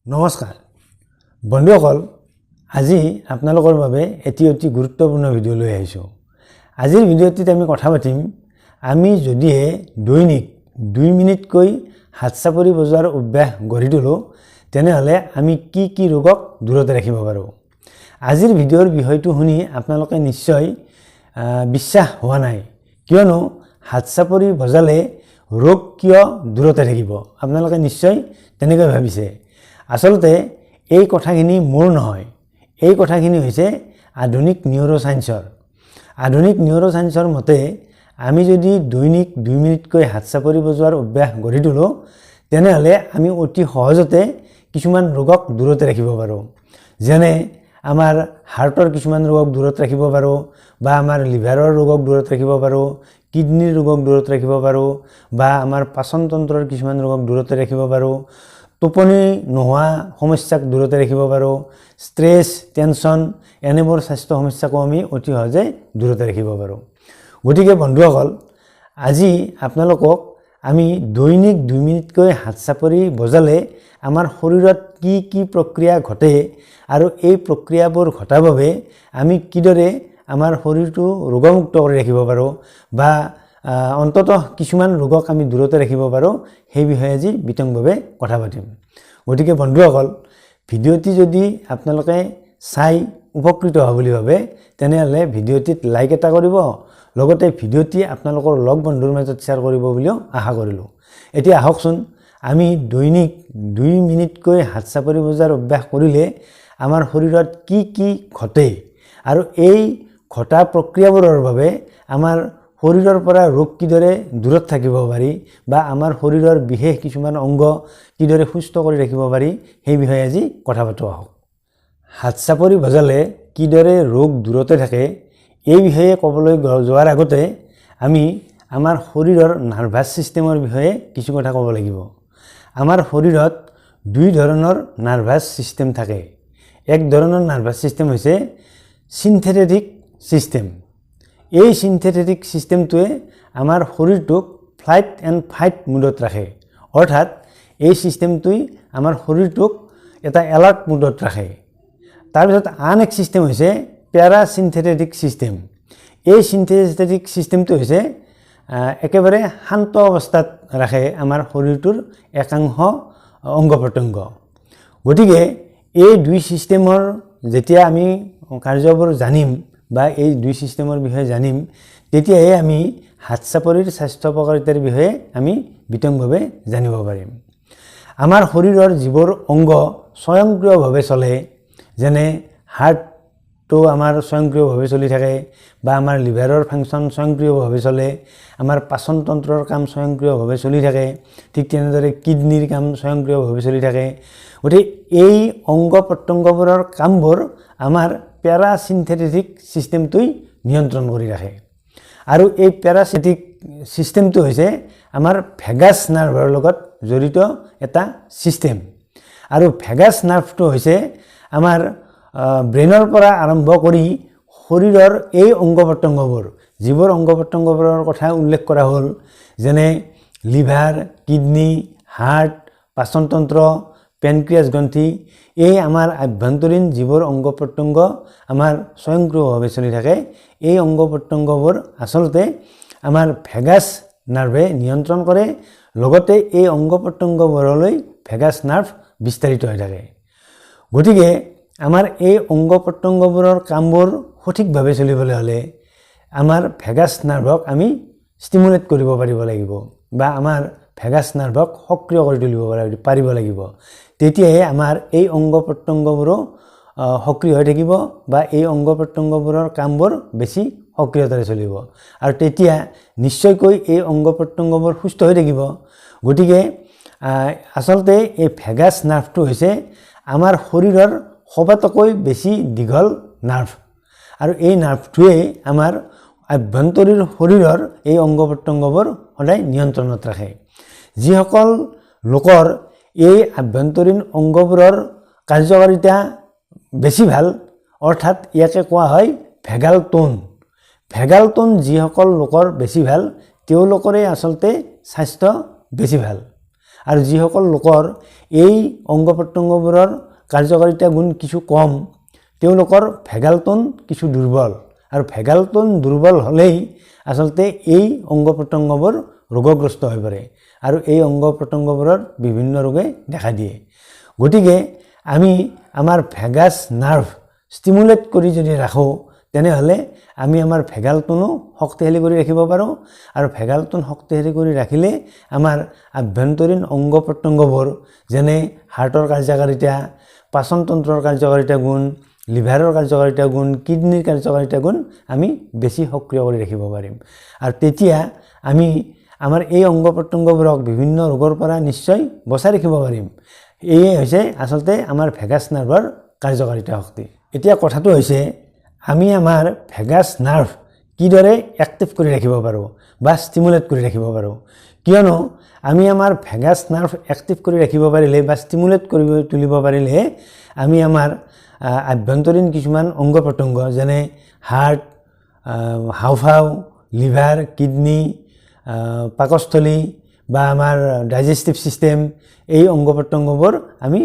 নমস্কাৰ বন্ধুসকল আজি আপোনালোকৰ বাবে এটি অতি গুৰুত্বপূৰ্ণ ভিডিঅ' লৈ আহিছোঁ। আজিৰ ভিডিঅ'টিত আমি কথা পাতিম আমি যদিহে দৈনিক 2 মিনিটকৈ হাত চাপৰি বজোৱাৰ অভ্যাস গঢ়ি তোলো তেনেহ'লে আমি কি ৰোগক দূৰতে ৰাখিব পাৰোঁ। আজিৰ ভিডিঅ'ৰ বিষয়টো শুনি আপোনালোকে নিশ্চয় বিশ্বাস হোৱা নাই, কিয়নো হাত চাপৰি বজালে ৰোগ কিয় দূৰতে থাকিব আপোনালোকে নিশ্চয় তেনেকৈ ভাবিছে। আচলতে এই কথাখিনি মোৰ নহয়, এই কথাখিনি হৈছে আধুনিক নিউৰোসায়েন্সৰ মতে আমি যদি দৈনিক 2 মিনিটকৈ হাত চাপৰি বজোৱাৰ অভ্যাস গঢ়ি তোলো তেনেহ'লে আমি অতি সহজতে কিছুমান ৰোগক দূৰতে ৰাখিব পাৰোঁ। যেনে আমাৰ হাৰ্টৰ কিছুমান ৰোগক দূৰত ৰাখিব পাৰোঁ, বা আমাৰ লিভাৰৰ ৰোগক দূৰত ৰাখিব পাৰোঁ, কিডনিৰ ৰোগক দূৰত ৰাখিব পাৰোঁ, বা আমাৰ পাচন তন্ত্ৰৰ কিছুমান ৰোগক দূৰতে ৰাখিব পাৰোঁ, টোপনি নোহোৱা সমস্যাক দূৰতে ৰাখিব পাৰোঁ, ষ্ট্ৰেছ টেনশ্যন এনেবোৰ স্বাস্থ্য সমস্যাকো আমি অতি সহজে দূৰতে ৰাখিব পাৰোঁ। গতিকে বন্ধুসকল আজি আপোনালোকক আমি দৈনিক 2 মিনিটকৈ হাত চাপৰি বজালে আমাৰ শৰীৰত কি প্ৰক্ৰিয়া ঘটে আৰু এই প্ৰক্ৰিয়াবোৰ ঘটাৰ বাবে আমি কিদৰে আমাৰ শৰীৰটো ৰোগমুক্ত কৰি ৰাখিব পাৰোঁ বা অন্ততঃ কিছুমান ৰোগক আমি দূৰতে ৰাখিব পাৰোঁ, সেই বিষয়ে আজি বিতংভাৱে কথা পাতিম। গতিকে বন্ধুসকল ভিডিঅ'টি যদি আপোনালোকে চাই উপকৃত হোৱা বুলি ভাবে তেনেহ'লে ভিডিঅ'টিত লাইক এটা কৰিব, লগতে ভিডিঅ'টি আপোনালোকৰ লগ বন্ধুৰ মাজত শ্বেয়াৰ কৰিব বুলিও আশা কৰিলোঁ। এতিয়া আহকচোন আমি দৈনিক 2 মিনিটকৈ হাত চাপৰি বজাৰ অভ্যাস কৰিলে আমাৰ শৰীৰত কি ঘটে আৰু এই ঘটা প্ৰক্ৰিয়াবোৰৰ বাবে আমাৰ শৰীৰৰ পৰা ৰোগ কিদৰে দূৰত থাকিব পাৰি বা আমাৰ শৰীৰৰ বিশেষ কিছুমান অংগ কিদৰে সুস্থ কৰি ৰাখিব পাৰি সেই বিষয়ে আজি কথা পাতোঁ আহক। হাত চাপৰি বজালে কিদৰে ৰোগ দূৰতে থাকে এই বিষয়ে ক'বলৈ যোৱাৰ আগতে আমি আমাৰ শৰীৰৰ নাৰ্ভাছ ছিষ্টেমৰ বিষয়ে কিছু কথা ক'ব লাগিব। আমাৰ শৰীৰত 2 ধৰণৰ নাৰ্ভাছ ছিষ্টেম থাকে। এক ধৰণৰ নাৰ্ভাছ ছিষ্টেম হৈছে চিন্থেটিক ছিষ্টেম। এই চিন্থেটিক ছিষ্টেমটোৱে আমাৰ শৰীৰটোক ফ্লাইট এণ্ড ফাইট মুডত ৰাখে, অৰ্থাৎ এই ছিষ্টেমটোৱে আমাৰ শৰীৰটোক এটা এলাৰ্ট মুডত ৰাখে। তাৰপিছত আন এক ছিষ্টেম হৈছে পেৰাচিন্থেটিক ছিষ্টেম। এই চিন্থেটিক ছিষ্টেমটো হৈছে একেবাৰে শান্ত অৱস্থাত ৰাখে আমাৰ শৰীৰটোৰ একাংশ অংগ প্ৰত্যংগ। গতিকে এই 2 ছিষ্টেমৰ যেতিয়া আমি কাৰ্যবোৰ জানিম বা এই 2 ছিষ্টেমৰ বিষয়ে জানিম তেতিয়াহে আমি হাত চাপৰিৰ স্বাস্থ্য উপকাৰিতাৰ বিষয়ে আমি বিতংভাৱে জানিব পাৰিম। আমাৰ শৰীৰৰ যিবোৰ অংগ স্বয়ংক্ৰিয়ভাৱে চলে, যেনে হাৰ্টটো আমাৰ স্বয়ংক্ৰিয়ভাৱে চলি থাকে, বা আমাৰ লিভাৰৰ ফাংচন স্বয়ংক্ৰিয়ভাৱে চলে, আমাৰ পাচন তন্ত্ৰৰ কাম স্বয়ংক্ৰিয়ভাৱে চলি থাকে, ঠিক তেনেদৰে কিডনিৰ কাম স্বয়ংক্ৰিয়ভাৱে চলি থাকে। গতিকে এই অংগ প্ৰত্যংগবোৰৰ কামবোৰ আমাৰ পেৰাচিন্থেটিক ছিষ্টেমটোই নিয়ন্ত্ৰণ কৰি ৰাখে। আৰু এই পেৰাচিন্থেটিক ছিষ্টেমটো হৈছে আমাৰ ভেগাছ নাৰ্ভৰ লগত জড়িত এটা ছিষ্টেম। আৰু ভেগাছ নাৰ্ভটো হৈছে আমাৰ ব্ৰেইনৰ পৰা আৰম্ভ কৰি শৰীৰৰ এই অংগ প্ৰত্যংগবোৰ, যিবোৰ অংগ প্ৰত্যংগবোৰৰ কথা উল্লেখ কৰা হ'ল, যেনে লিভাৰ, কিডনি, হাৰ্ট, পাচন তন্ত্ৰ, পেনক্ৰিয়াছ গ্ৰন্থি, এই আমাৰ আভ্যন্তৰীণ যিবোৰ অংগ প্ৰত্যংগ আমাৰ স্বয়ংক্ৰিয়ভাৱে চলি থাকে, এই অংগ প্ৰত্যংগবোৰ আচলতে আমাৰ ভেগাছ নাৰ্ভে নিয়ন্ত্ৰণ কৰে। লগতে এই অংগ প্ৰত্যংগবোৰলৈ ভেগাছ নাৰ্ভ বিস্তাৰিত হৈ থাকে। গতিকে আমাৰ এই অংগ প্ৰত্যংগবোৰৰ কামবোৰ সঠিকভাৱে চলিবলৈ হ'লে আমাৰ ভেগাছ নাৰ্ভক আমি ষ্টিমুলেট কৰিব পাৰিব লাগিব, বা আমাৰ ভেগাছ নাৰ্ভক সক্ৰিয় কৰি তুলিব পাৰিব লাগিব। তেতিয়াহে আমাৰ এই অংগ প্ৰত্যংগবোৰো সক্ৰিয় হৈ থাকিব, বা এই অংগ প্ৰত্যংগবোৰৰ কামবোৰ বেছি সক্ৰিয়তাৰে চলিব, আৰু তেতিয়া নিশ্চয়কৈ এই অংগ প্ৰত্যংগবোৰ সুস্থ হৈ থাকিব। গতিকে আচলতে এই ভেগাছ নাৰ্ভটো হৈছে আমাৰ শৰীৰৰ সবাতোকৈ বেছি দীঘল নাৰ্ভ, আৰু এই নাৰ্ভটোৱে আমাৰ আভ্যন্তৰীণ শৰীৰৰ এই অংগ প্ৰত্যংগবোৰ সদায় নিয়ন্ত্ৰণত ৰাখে। যিসকল লোকৰ এই আভ্যন্তৰীণ অংগবোৰৰ কাৰ্যকাৰিতা বেছি ভাল, অৰ্থাৎ ইয়াকে কোৱা হয় ভেগাল টোন যিসকল লোকৰ বেছি ভাল তেওঁলোকৰে আচলতে স্বাস্থ্য বেছি ভাল। আৰু যিসকল লোকৰ এই অংগ প্ৰত্যংগবোৰৰ কাৰ্যকাৰিতা গুণ কিছু কম তেওঁলোকৰ ভেগালটন কিছু দুৰ্বল আৰু ভেগালটন দুৰ্বল হ'লেই আচলতে এই অংগ প্ৰত্যংগবোৰ ৰোগগ্ৰস্ত হৈ পৰে আৰু এই অংগ প্ৰত্যংগবোৰৰ বিভিন্ন ৰোগে দেখা দিয়ে। গতিকে আমি আমাৰ ভেগাছ নাৰ্ভ ষ্টিমুলেট কৰি যদি ৰাখোঁ তেনেহ'লে আমি আমাৰ ভেগালটনো শক্তিশালী কৰি ৰাখিব পাৰোঁ আৰু ভেগালটন শক্তিশালী কৰি ৰাখিলে আমাৰ আভ্যন্তৰীণ অংগ প্ৰত্যংগবোৰ যেনে হাৰ্টৰ কাৰ্যকাৰিতা, পাচনতন্ত্ৰৰ কাৰ্যকাৰিতা গুণ, লিভাৰৰ কাৰ্যকাৰিতা গুণ, কিডনিৰ কাৰ্যকাৰিতা গুণ আমি বেছি সক্ৰিয় কৰি ৰাখিব পাৰিম আৰু তেতিয়া আমি আমাৰ এই অংগ প্ৰত্যংগবোৰক বিভিন্ন ৰোগৰ পৰা নিশ্চয় বচাই ৰাখিব পাৰিম। এয়ে হৈছে আচলতে আমাৰ ভেগাছ নাৰ্ভৰ কাৰ্যকাৰিতা শক্তি। এতিয়া কথাটো হৈছে আমি আমাৰ ভেগাছ নাৰ্ভ কিদৰে এক্টিভ কৰি ৰাখিব পাৰোঁ বা ষ্টিমুলেট কৰি ৰাখিব পাৰোঁ, কিয়নো আমি আমাৰ ভেগাছ নাৰ্ভ এক্টিভ কৰি ৰাখিব পাৰিলে বা ষ্টিমুলেট কৰি তুলিব পাৰিলে আমি আমাৰ আভ্যন্তৰীণ কিছুমান অংগ প্ৰত্যংগ যেনে হাৰ্ট, হাওঁফাওঁ, লিভাৰ, কিডনি, পাকস্থলী বা আমাৰ ডাইজেষ্টিভ ছিষ্টেম এই অংগ প্ৰত্যংগবোৰ আমি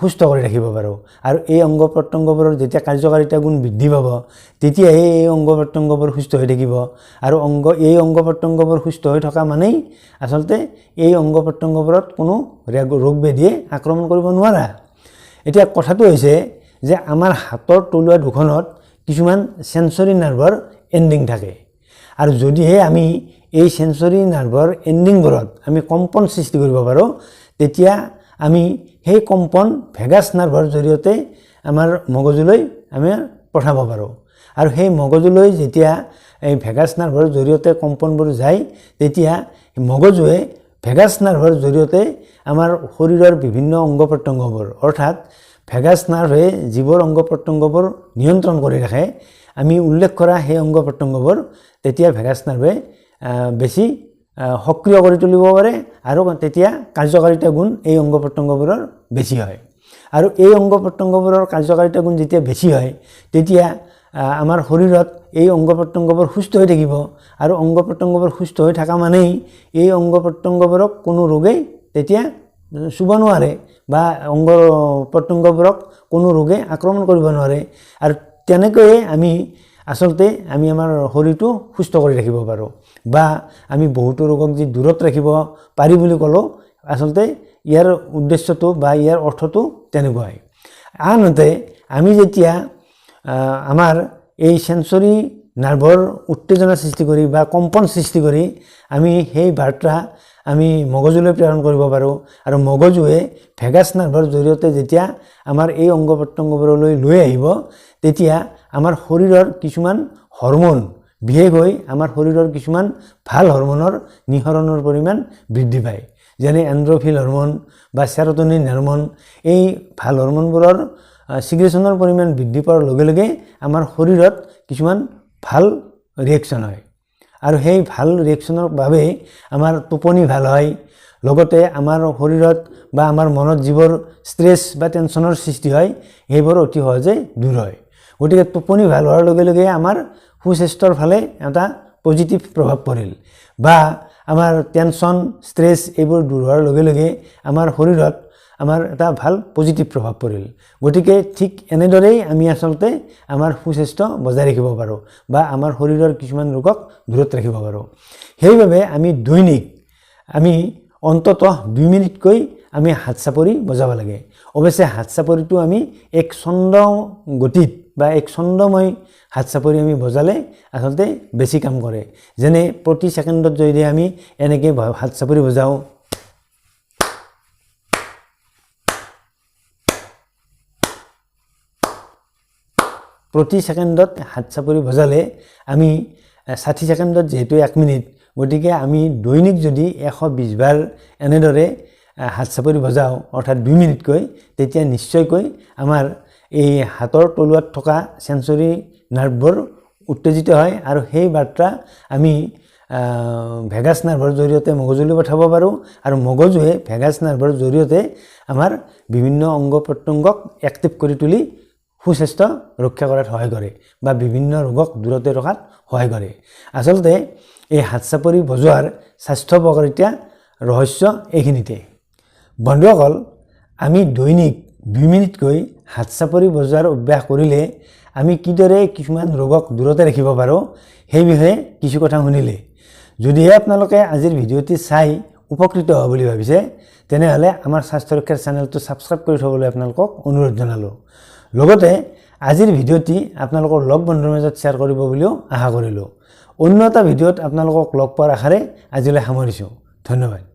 সুস্থ কৰি ৰাখিব পাৰোঁ আৰু এই অংগ প্ৰত্যংগবোৰৰ যেতিয়া কাৰ্যকাৰিতা গুণ বৃদ্ধি পাব তেতিয়াহে এই অংগ প্ৰত্যংগবোৰ সুস্থ হৈ থাকিব আৰু এই অংগ প্ৰত্যংগবোৰ সুস্থ হৈ থকা মানেই আচলতে এই অংগ প্ৰত্যংগবোৰত কোনো ৰোগ ব্যাধিয়ে আক্ৰমণ কৰিব নোৱাৰা। এতিয়া কথাটো হৈছে যে আমাৰ হাতৰ তলুৱা দুখনত কিছুমান সেন্সৰী নাৰ্ভৰ এণ্ডিং থাকে আৰু যদিহে আমি এই সেন্সৰী নাৰ্ভৰ এণ্ডিংবোৰত আমি কম্পন সৃষ্টি কৰিব পাৰোঁ তেতিয়া আমি সেই কম্পন ভেগাছ নাৰ্ভৰ জৰিয়তে আমাৰ মগজুলৈ আমি পঠাব পাৰোঁ আৰু সেই মগজুলৈ যেতিয়া এই ভেগাছ নাৰ্ভৰ জৰিয়তে কম্পনবোৰ যায় তেতিয়া মগজুৱে ভেগাছ নাৰ্ভৰ জৰিয়তে আমাৰ শৰীৰৰ বিভিন্ন অংগ প্ৰত্যংগবোৰ অৰ্থাৎ ভেগাছ নাৰ্ভে যিবোৰ অংগ প্ৰত্যংগবোৰ নিয়ন্ত্ৰণ কৰি ৰাখে আমি উল্লেখ কৰা সেই অংগ প্ৰত্যংগবোৰ তেতিয়া ভেগাছ নাৰ্ভে বেছি সক্ৰিয় কৰি তুলিব পাৰে আৰু তেতিয়া কাৰ্যকাৰিতা গুণ এই অংগ প্ৰত্যংগবোৰৰ বেছি হয় আৰু এই অংগ প্ৰত্যংগবোৰৰ কাৰ্যকাৰিতা গুণ যেতিয়া বেছি হয় তেতিয়া আমাৰ শৰীৰত এই অংগ প্ৰত্যংগবোৰ সুস্থ হৈ থাকিব আৰু অংগ প্ৰত্যংগবোৰ সুস্থ হৈ থকা মানেই এই অংগ প্ৰত্যংগবোৰক কোনো ৰোগেই তেতিয়া চুব নোৱাৰে বা অংগ প্ৰত্যংগবোৰক কোনো ৰোগে আক্ৰমণ কৰিব নোৱাৰে আৰু তেনেকৈয়ে আমি আচলতে আমি আমাৰ শৰীৰটো সুস্থ কৰি ৰাখিব পাৰোঁ বা আমি বহুতো ৰোগক যি দূৰত ৰাখিব পাৰি বুলি ক'লেও আচলতে ইয়াৰ উদ্দেশ্যটো বা ইয়াৰ অৰ্থটো তেনেকুৱাই। আনহাতে আমি যেতিয়া আমাৰ এই সেন্সৰী নাৰ্ভৰ উত্তেজনা সৃষ্টি কৰি বা কম্পন সৃষ্টি কৰি আমি সেই বাৰ্তা আমি মগজুলৈ প্ৰেৰণ কৰিব পাৰোঁ আৰু মগজুৱে ভেগাছ নাৰ্ভৰ জৰিয়তে যেতিয়া আমাৰ এই অংগ প্ৰত্যংগবোৰলৈ লৈ আহিব তেতিয়া আমাৰ শৰীৰৰ কিছুমান হৰম'ন বিশেষকৈ আমাৰ শৰীৰৰ কিছুমান ভাল হৰম'নৰ নিঃসৰণৰ পৰিমাণ বৃদ্ধি পায় যেনে এণ্ড্ৰফিন হৰম'ন বা চেৰ'টনিন হৰম'ন। এই ভাল হৰম'নবোৰৰ সিগ্ৰেশ্যনৰ পৰিমাণ বৃদ্ধি পোৱাৰ লগে লগে আমাৰ শৰীৰত কিছুমান ভাল ৰিয়েকশ্যন হয় আৰু সেই ভাল ৰিয়েকশ্যনৰ বাবে আমাৰ টোপনি ভাল হয় লগতে আমাৰ শৰীৰত বা আমাৰ মনত যিবোৰ ষ্ট্ৰেছ বা টেনশ্যনৰ সৃষ্টি হয় সেইবোৰ অতি সহজে দূৰ হয়। গতিকে টোপনি ভাল হোৱাৰ লগে লগে আমাৰ সুস্বাস্থ্যৰ ফালে এটা পজিটিভ প্ৰভাৱ পৰিল বা আমাৰ টেনশ্যন ষ্ট্ৰেছ এইবোৰ দূৰ হোৱাৰ লগে লগে আমাৰ শৰীৰত আমাৰ এটা ভাল পজিটিভ প্ৰভাৱ পৰিল। গতিকে ঠিক এনেদৰেই আমি আচলতে আমাৰ সুস্বাস্থ্য বজাই ৰাখিব পাৰোঁ বা আমাৰ শৰীৰৰ কিছুমান ৰোগক দূৰত ৰাখিব পাৰোঁ। সেইবাবে আমি দৈনিক আমি অন্ততঃ 2 মিনিটকৈ আমি হাত চাপৰি বজাব লাগে। অৱশ্যে হাত চাপৰিটো আমি এক ছন্দ গতিত বা এক ছন্দময় হাত চাপৰি আমি বজালে আচলতে বেছি কাম কৰে। যেনে প্ৰতি ছেকেণ্ডত যদি আমি এনেকৈ হাত চাপৰি বজাওঁ প্ৰতি ছেকেণ্ডত হাত চাপৰি বজালে আমি 60 ছেকেণ্ডত যেহেতু 1 মিনিট গতিকে আমি দৈনিক যদি 120 বাৰ এনেদৰে হাত চাপৰি বজাওঁ অৰ্থাৎ 2 মিনিটকৈ তেতিয়া নিশ্চয়কৈ আমাৰ এই হাতৰ তলুৱাত থকা সেন্সৰী নাৰ্ভবোৰ উত্তেজিত হয় আৰু সেই বাৰ্তা আমি ভেগাছ নাৰ্ভৰ জৰিয়তে মগজুলৈ পঠাব পাৰোঁ আৰু মগজুৱে ভেগাছ নাৰ্ভৰ জৰিয়তে আমাৰ বিভিন্ন অংগ প্ৰত্যংগক এক্টিভ কৰি তুলি সুস্বাস্থ্য ৰক্ষা কৰাত সহায় কৰে বা বিভিন্ন ৰোগক দূৰতে ৰখাত সহায় কৰে। আচলতে এই হাত চাপৰি বজোৱাৰ স্বাস্থ্য উপকাৰিতা ৰহস্য এইখিনিতে। বন্ধুসকল, আমি দৈনিক 2 মিনিটকৈ হাত চাপৰি বজোৱাৰ অভ্যাস কৰিলে আমি কিদৰে কিছুমান ৰোগক দূৰতে ৰাখিব পাৰোঁ সেই বিষয়ে কিছু কথা শুনিলে। যদিহে আপোনালোকে আজিৰ ভিডিঅ'টি চাই উপকৃত হ'ব বুলি ভাবিছে তেনেহ'লে আমাৰ স্বাস্থ্য ৰক্ষাৰ চেনেলটো ছাবস্ক্ৰাইব কৰি থ'বলৈ আপোনালোকক অনুৰোধ জনালোঁ। লগতে আজিৰ ভিডিঅ'টি আপোনালোকৰ লগ বন্ধুৰ মাজত শ্বেয়াৰ কৰিব বুলিও আশা কৰিলোঁ। অন্য এটা ভিডিঅ'ত আপোনালোকক লগ পোৱাৰ আশাৰে আজিলৈ সামৰিছোঁ। ধন্যবাদ।